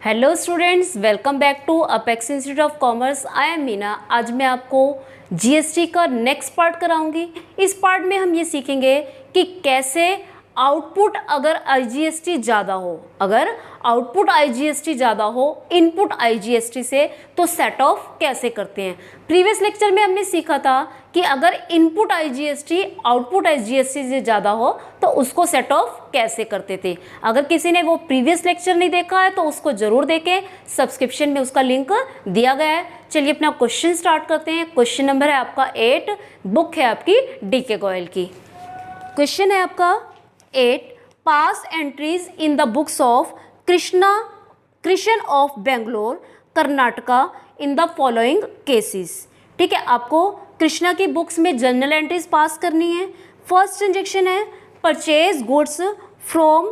Hello students, welcome back to Apex Institute of Commerce. I am Meena. आज मैं आपको GST का नेक्स्ट पार्ट कराऊंगी। इस पार्ट में हम ये सीखेंगे कि कैसे आउटपुट अगर आईजीएसटी ज़्यादा हो, अगर आउटपुट आईजीएसटी ज़्यादा हो इनपुट आईजीएसटी से, तो सेट ऑफ कैसे करते हैं। प्रीवियस लेक्चर में हमने सीखा था कि अगर इनपुट आईजीएसटी आउटपुट आईजीएसटी से ज़्यादा हो तो उसको सेट ऑफ कैसे करते थे। अगर किसी ने वो प्रीवियस लेक्चर नहीं देखा है तो उसको ज़रूर देखें, सब्सक्रिप्शन में उसका लिंक दिया गया है। चलिए अपना क्वेश्चन स्टार्ट करते हैं। क्वेश्चन नंबर है आपका 8, बुक है आपकी डीके गोयल की। क्वेश्चन है आपका 8, pass entries in the books of Krishna of Bangalore Karnataka in the following cases. ठीक है, आपको कृष्णा की बुक्स में जर्नल एंट्रीज पास करनी है। फर्स्ट ट्रांजेक्शन है purchase goods from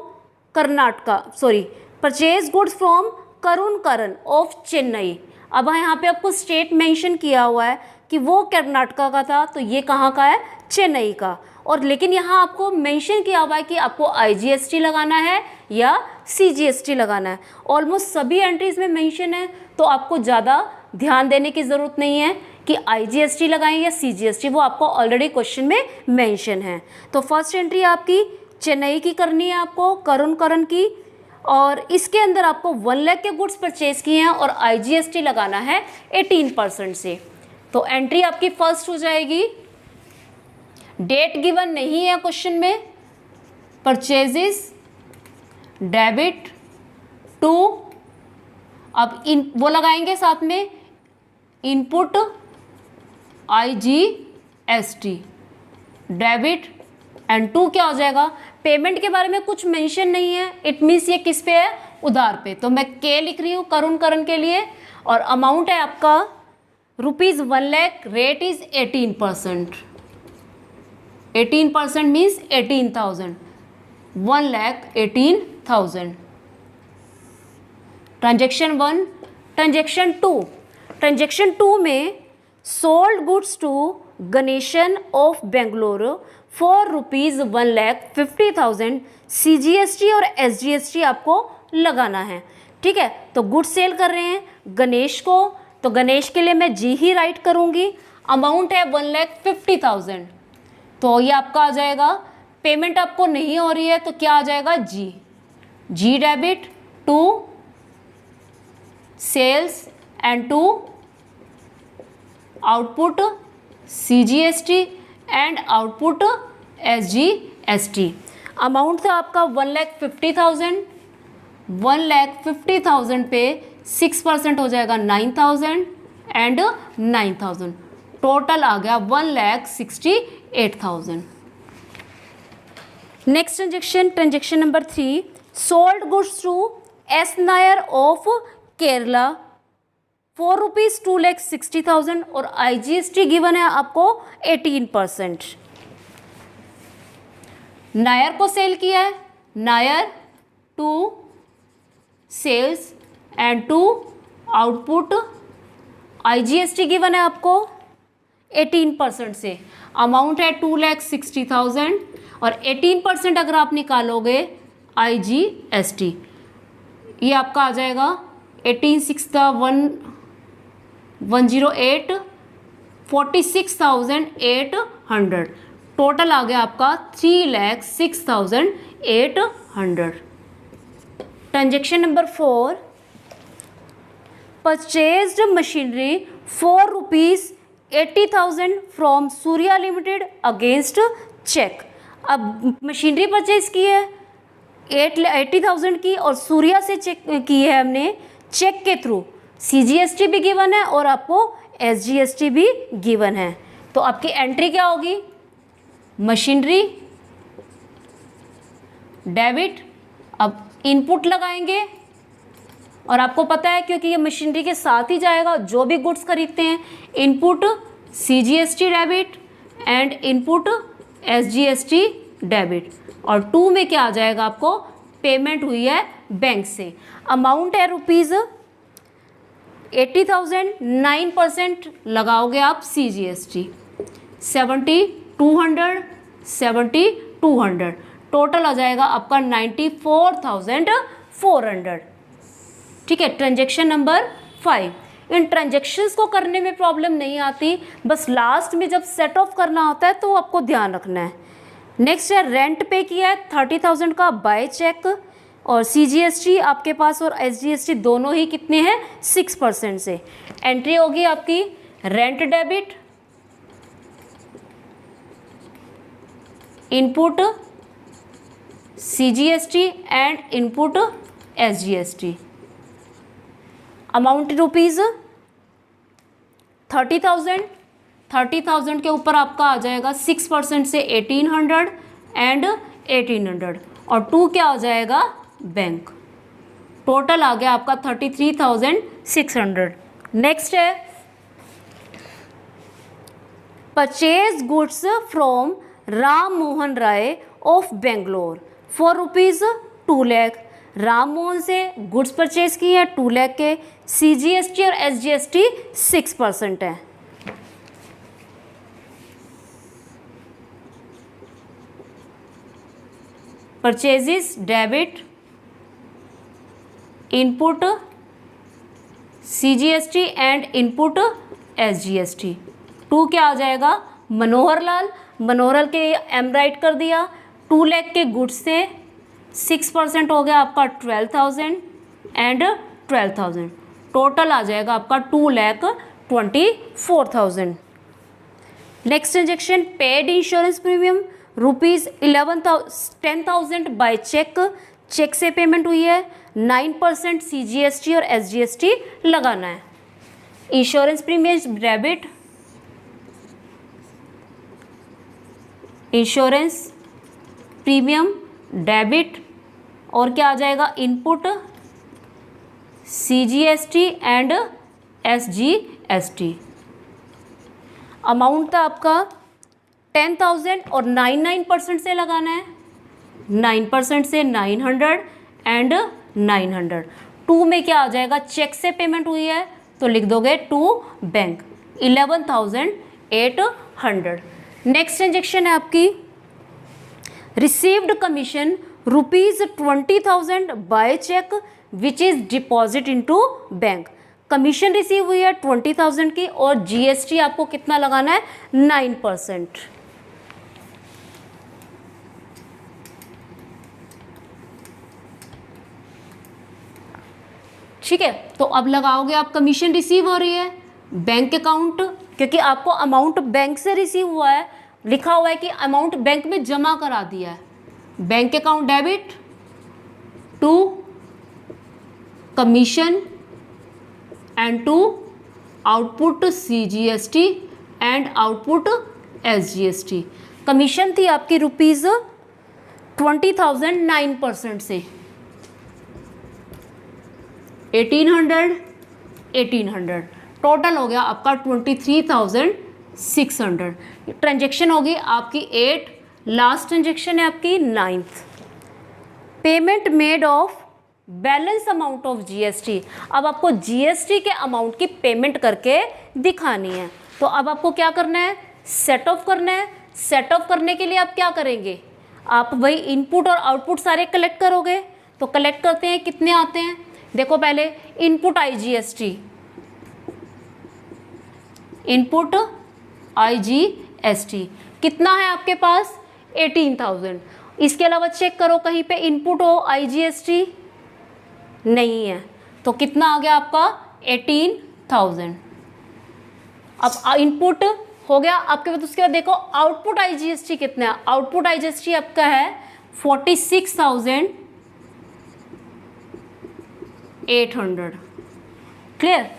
purchase goods from Karan of Chennai. अब यहाँ पे आपको स्टेट मेंशन किया हुआ है कि वो कर्नाटका का था, तो ये कहाँ का है, चेन्नई का। और लेकिन यहाँ आपको मेंशन किया हुआ है कि आपको आईजीएसटी लगाना है या सीजीएसटी लगाना है। ऑलमोस्ट सभी एंट्रीज में मेंशन है, तो आपको ज़्यादा ध्यान देने की ज़रूरत नहीं है कि आईजीएसटी लगाएं या सीजीएसटी, वो आपको ऑलरेडी क्वेश्चन में मेंशन है। तो फर्स्ट एंट्री आपकी चेन्नई की करनी है, आपको करण की, और इसके अंदर आपको 1 लाख के गुड्स परचेज किए हैं और आईजीएसटी लगाना है 18% से। तो एंट्री आपकी फर्स्ट हो जाएगी। डेट गिवन नहीं है क्वेश्चन में। परचेजेस डेबिट टू, अब इन वो लगाएंगे साथ में input IGST debit and to क्या हो जाएगा, पेमेंट के बारे में कुछ मेंशन नहीं है। इट मीन्स ये किस पे है, उधार पे, तो मैं के लिख रही हूँ करण के लिए। और अमाउंट है आपका ₹1 lakh, rate is 18%। 18% means 18,000, 1,18,000। Transaction 1। Transaction 2 में sold goods to Ganeshan of Bangalore for ₹1,50,000। CGST और एसजीएसटी आपको लगाना है। ठीक है, तो गुड्स सेल कर रहे हैं गणेश को, तो गणेश के लिए मैं जी ही राइट करूंगी। अमाउंट है 1,50,000, तो ये आपका आ जाएगा। पेमेंट आपको नहीं हो रही है तो क्या आ जाएगा, जी debit to sales and to output CGST and output SGST. Amount था आपका 1,50,000। 1,50,000 पे 6% हो जाएगा 9,000 एंड 9,000, टोटल आ गया 1,68,000। Next transaction number 3, sold goods to S Nair of Kerala for ₹2,60,000 और आईजीएसटी गिवन है आपको 18%। नायर को सेल किया है, Nair to sales and to output, IGST given है आपको 18% से। अमाउंट है 2,60,000 और 18% अगर आप निकालोगे आईजीएसटी, ये आपका आ जाएगा 18,6,108, 46,800, टोटल आ गया आपका 3,06,800। Transaction number 4, purchased machinery for ₹80,000 from Surya limited against cheque. अब मशीनरी परचेज की है 80,000 की और सूर्या से चेक की है हमने चेक के थ्रू। सीजीएसटी भी गिवन है और आपको एसजीएसटी भी गिवन है, तो आपकी एंट्री क्या होगी, मशीनरी डेबिट। अब इनपुट लगाएंगे और आपको पता है क्योंकि ये मशीनरी के साथ ही जाएगा, जो भी गुड्स खरीदते हैं, input CGST debit and input SGST debit. और 2 में क्या आ जाएगा, आपको पेमेंट हुई है बैंक से। अमाउंट है ₹80,000, 9% लगाओगे आप सीजीएसटी, 7,200, टोटल आ जाएगा आपका 94,400। ठीक है, ट्रांजेक्शन नंबर 5। इन ट्रांजेक्शन्स को करने में प्रॉब्लम नहीं आती, बस लास्ट में जब सेट ऑफ करना होता है तो आपको ध्यान रखना है। नेक्स्ट है रेंट पे किया है 30,000 का बाय चेक, और CGST आपके पास और SGST दोनों ही कितने हैं 6% से। एंट्री होगी आपकी rent debit, input CGST and input SGST। Amount rupees 30,000 के ऊपर आपका आ जाएगा 6% से 1800 एंड 1800, और 2 क्या हो जाएगा बैंक। टोटल आ गया आपका 33,600। नेक्स्ट है purchase goods from Ram Mohan Rai of Bangalore for ₹2 lakh. Ram Mohan से गुड्स परचेज की है 2 लाख के, CGST और SGST 6% है। Purchases debit, input CGST and input SGST। 2 क्या आ जाएगा मनोहर लाल, मनोहर के M राइट कर दिया। 2 लाख के गुड्स से 6% हो गया आपका 12,000 एंड 12,000। टोटल आ जाएगा आपका 2,24,000। Next transaction paid insurance premium ₹10,000 by cheque. Cheque से पेमेंट हुई है, 9% CGST और SGST लगाना है। Insurance premium debit, insurance premium debit, और क्या आ जाएगा input CGST and SGST। Amount था आपका 10,000 और 9% से लगाना है, 9% से 900 एंड 900। 2 में क्या आ जाएगा चेक से पेमेंट हुई है तो लिख दोगे 2 बैंक, 11,800। नेक्स्ट ट्रांजेक्शन है आपकी received commission ₹20,000 by cheque which is deposit into bank. Commission receive हुई है 20,000 की, और GST आपको कितना लगाना है 9%। ठीक है, तो अब लगाओगे आप कमीशन रिसीव हो रही है बैंक अकाउंट, क्योंकि आपको अमाउंट बैंक से रिसीव हुआ है, लिखा हुआ है कि अमाउंट बैंक में जमा करा दिया है। Bank account debit to commission and to output CGST and output SGST। Commission थी आपकी ₹20,000 9% से 1800 टोटल हो गया आपका 23,600। ट्रांजेक्शन होगी आपकी 8। लास्ट ट्रांजेक्शन है आपकी 9th। Payment made of balance amount of GST। अब आपको GST के अमाउंट की पेमेंट करके दिखानी है, तो अब आपको क्या करना है सेट ऑफ करना है। सेट ऑफ करने के लिए आप क्या करेंगे, आप वही इनपुट और आउटपुट सारे कलेक्ट करोगे। तो कलेक्ट करते हैं, कितने आते हैं देखो, पहले इनपुट IGST, इनपुट IGST कितना है आपके पास 18,000। इसके अलावा चेक करो कहीं पे इनपुट हो IGST नहीं है, तो कितना आ गया आपका 18,000। अब इनपुट हो गया आपके पास, उसके बाद देखो आउटपुट IGST कितना है। आउटपुट IGST आपका है 46,800। क्लियर,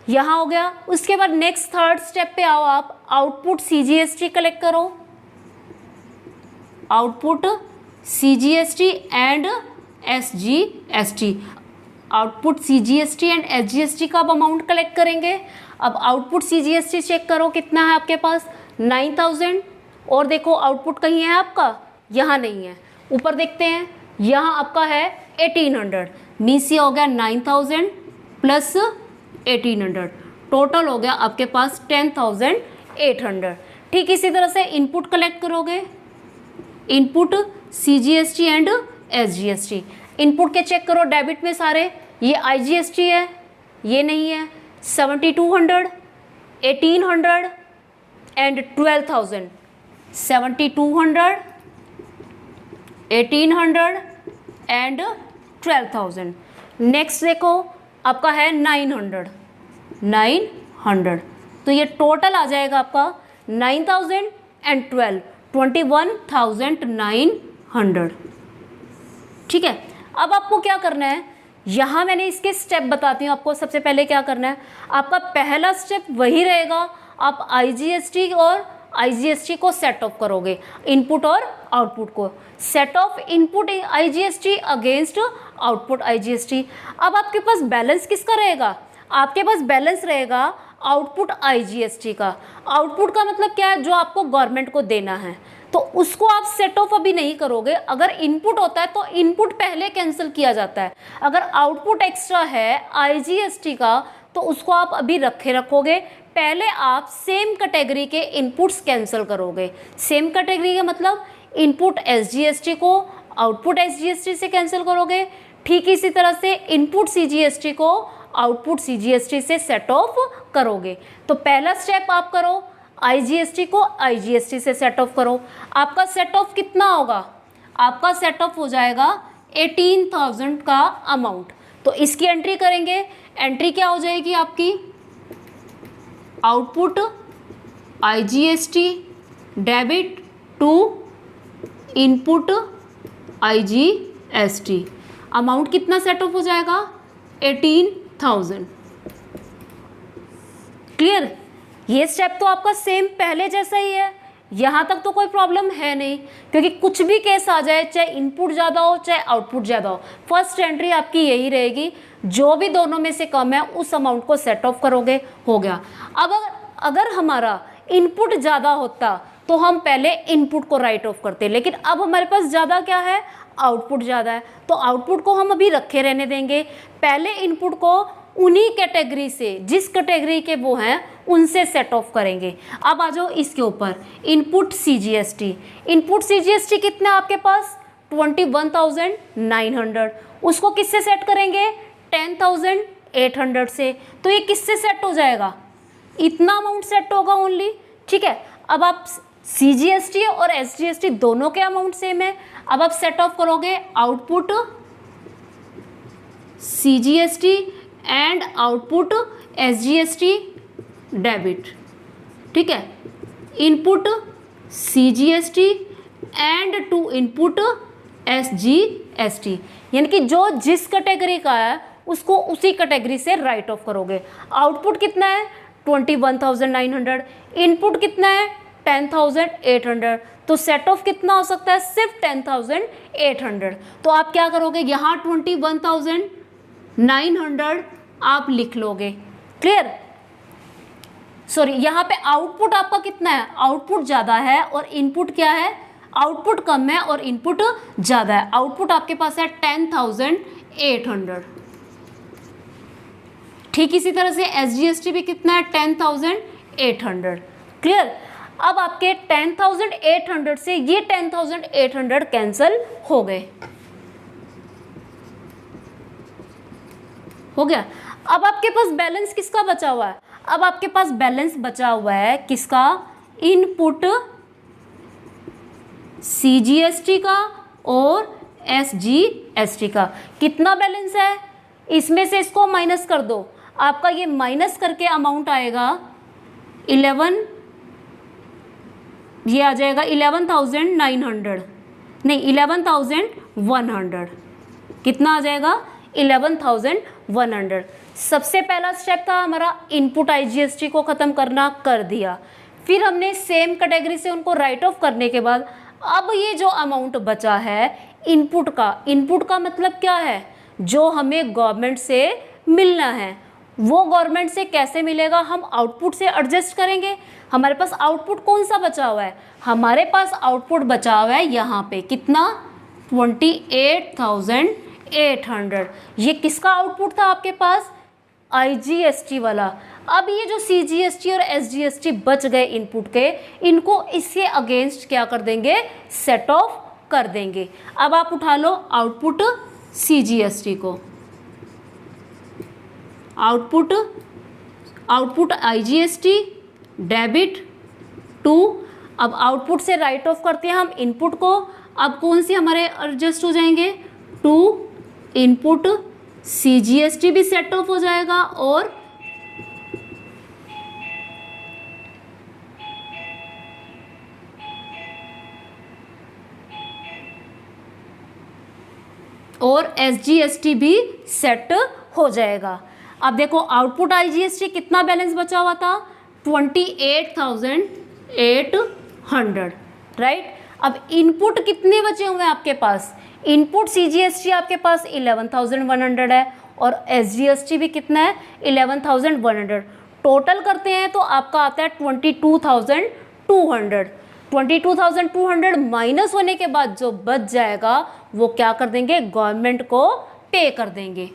यहाँ हो गया। उसके बाद नेक्स्ट थर्ड स्टेप पे आओ आप, आउटपुट CGST कलेक्ट करो। Output CGST and SGST। Output CGST and SGST का अब अमाउंट कलेक्ट करेंगे। अब आउटपुट CGST चेक करो कितना है आपके पास 9,000, और देखो आउटपुट कहीं है आपका, यहाँ नहीं है। ऊपर देखते हैं, यहाँ आपका है 1800, मीन्स ये हो गया 9,000 प्लस 1800, टोटल हो गया आपके पास 10,800। ठीक इसी तरह से इनपुट कलेक्ट करोगे, input CGST and SGST। Input के चेक करो डेबिट में सारे ये IGST है, ये नहीं है, 7200, 1800 एंड 12,000, 7200, 1800 एंड 12,000। नेक्स्ट देखो आपका है 900, 900, तो ये टोटल आ जाएगा आपका 9,000 एंड 12, 21,900। ठीक है, अब आपको क्या करना है, यहाँ मैंने इसके स्टेप बताती हूँ आपको। सबसे पहले क्या करना है, आपका पहला स्टेप वही रहेगा, आप IGST और IGST को सेट ऑफ करोगे, इनपुट और आउटपुट को। Set of input IGST against output IGST। अब आपके पास बैलेंस किसका रहेगा, आपके पास बैलेंस रहेगा आउटपुट IGST का। आउटपुट का मतलब क्या है, जो आपको गवर्नमेंट को देना है, तो उसको आप सेट ऑफ अभी नहीं करोगे। अगर इनपुट होता है तो इनपुट पहले कैंसिल किया जाता है। अगर आउटपुट एक्स्ट्रा है IGST का तो उसको आप अभी रखोगे। पहले आप सेम कैटेगरी के इनपुट्स कैंसिल करोगे। सेम कैटेगरी का मतलब इनपुट SGST को आउटपुट SGST से कैंसिल करोगे। ठीक इसी तरह से इनपुट CGST को आउटपुट CGST से सेट ऑफ करोगे। तो पहला स्टेप आप करो, IGST को IGST से सेट ऑफ करो। आपका सेट ऑफ कितना होगा, आपका सेट ऑफ हो जाएगा 18,000 का अमाउंट। तो इसकी एंट्री करेंगे, एंट्री क्या हो जाएगी आपकी, output IGST debit to input IGST। Amount कितना सेट ऑफ हो जाएगा, 18,000। क्लियर, ये स्टेप तो आपका सेम पहले जैसा ही है, यहाँ तक तो कोई प्रॉब्लम है नहीं, क्योंकि कुछ भी केस आ जाए, चाहे इनपुट ज़्यादा हो चाहे आउटपुट ज़्यादा हो, फर्स्ट एंट्री आपकी यही रहेगी। जो भी दोनों में से कम है उस अमाउंट को सेट ऑफ करोगे, हो गया। अब अगर हमारा इनपुट ज़्यादा होता तो हम पहले इनपुट को राइट ऑफ करते, लेकिन अब हमारे पास ज़्यादा क्या है, आउटपुट ज़्यादा है, तो आउटपुट को हम अभी रखे रहने देंगे। पहले इनपुट को उन्हीं कैटेगरी से, जिस कैटेगरी के वो हैं उनसे सेट ऑफ करेंगे। अब आ जाओ इसके ऊपर, इनपुट CGST। इनपुट CGST कितना है आपके पास, 21,900। उसको किससे सेट करेंगे, 10,800 से। तो ये किससे सेट हो जाएगा, इतना अमाउंट सेट होगा ओनली। ठीक है, अब आप CGST और SGST दोनों के अमाउंट सेम है। अब आप सेट ऑफ करोगे output CGST and output SGST debit. ठीक है, input CGST and to input SGST, यानी कि जो जिस कैटेगरी का है उसको उसी कैटेगरी से राइट ऑफ करोगे। आउटपुट कितना है, 21,900, इनपुट कितना है, 10,800, तो सेट ऑफ कितना हो सकता है, सिर्फ 10,800। तो आप क्या करोगे, यहाँ 21,900 आप लिख लोगे। क्लियर, सॉरी, यहाँ पे आउटपुट आपका कितना है, आउटपुट ज़्यादा है और इनपुट क्या है, आउटपुट कम है और इनपुट ज़्यादा है। आउटपुट आपके पास है 10,800। ठीक इसी तरह से SGST भी कितना है, 10,800। क्लियर, अब आपके 10,800 से ये 10,800 कैंसिल हो गए, हो गया। अब आपके पास बैलेंस किसका बचा हुआ है, अब आपके पास बैलेंस बचा हुआ है किसका, इनपुट CGST का और SGST का। कितना बैलेंस है, इसमें से इसको माइनस कर दो, आपका ये माइनस करके अमाउंट आएगा 11, ये आ जाएगा 11,900, नहीं 11,100। कितना आ जाएगा, 11,100। सबसे पहला स्टेप था हमारा इनपुट IGST को ख़त्म करना, कर दिया। फिर हमने सेम कैटेगरी से उनको राइट ऑफ करने के बाद अब ये जो अमाउंट बचा है इनपुट का मतलब क्या है, जो हमें गवर्नमेंट से मिलना है। वो गवर्नमेंट से कैसे मिलेगा, हम आउटपुट से एडजस्ट करेंगे। हमारे पास आउटपुट कौन सा बचा हुआ है, हमारे पास आउटपुट बचा हुआ है यहाँ पे कितना, 28,800। ये किसका आउटपुट था आपके पास, IGST वाला। अब ये जो CGST और SGST बच गए इनपुट के, इनको इसके अगेंस्ट क्या कर देंगे, सेट ऑफ कर देंगे। अब आप उठा लो आउटपुट CGST को, आउटपुट IGST डेबिट टू, अब आउटपुट से राइट ऑफ करते हैं हम इनपुट को, अब कौन से हमारे एडजस्ट हो जाएंगे, टू इनपुट CGST भी सेट ऑफ हो जाएगा और SGST भी सेट हो जाएगा। अब देखो आउटपुट IGST कितना बैलेंस बचा हुआ था, 28,800, राइट। अब इनपुट कितने बचे हुए हैं आपके पास, इनपुट CGST आपके पास 11,100 है और SGST भी कितना है 11,100, टोटल करते हैं तो आपका आता है 22,200। 22,200 माइनस होने के बाद जो बच जाएगा वो क्या कर देंगे, गवर्नमेंट को पे कर देंगे।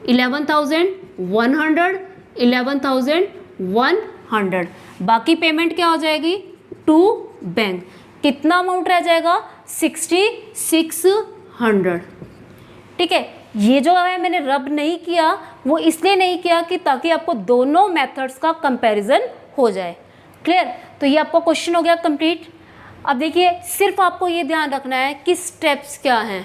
11,100, 11,100, बाकी पेमेंट क्या हो जाएगी टू बैंक, कितना अमाउंट रह जाएगा 6,600। ठीक है, ये जो है मैंने रब नहीं किया, वो इसलिए नहीं किया कि ताकि आपको दोनों मेथड्स का कंपैरिजन हो जाए। क्लियर, तो ये आपका क्वेश्चन हो गया कंप्लीट। अब देखिए सिर्फ आपको ये ध्यान रखना है कि स्टेप्स क्या हैं।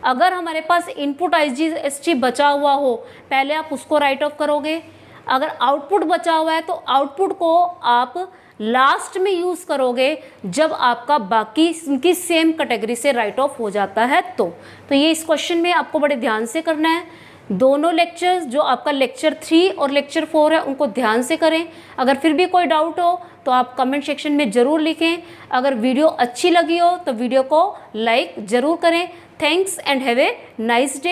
अगर हमारे पास इनपुट IGST बचा हुआ हो, पहले आप उसको राइट ऑफ करोगे। अगर आउटपुट बचा हुआ है तो आउटपुट को आप लास्ट में यूज़ करोगे जब आपका बाकी उनकी सेम कैटेगरी से राइट ऑफ हो जाता है। तो ये इस क्वेश्चन में आपको बड़े ध्यान से करना है। दोनों लेक्चर्स जो आपका लेक्चर 3 और लेक्चर 4 है उनको ध्यान से करें। अगर फिर भी कोई डाउट हो तो आप कमेंट सेक्शन में ज़रूर लिखें। अगर वीडियो अच्छी लगी हो तो वीडियो को लाइक ज़रूर करें। Thanks and have a nice day.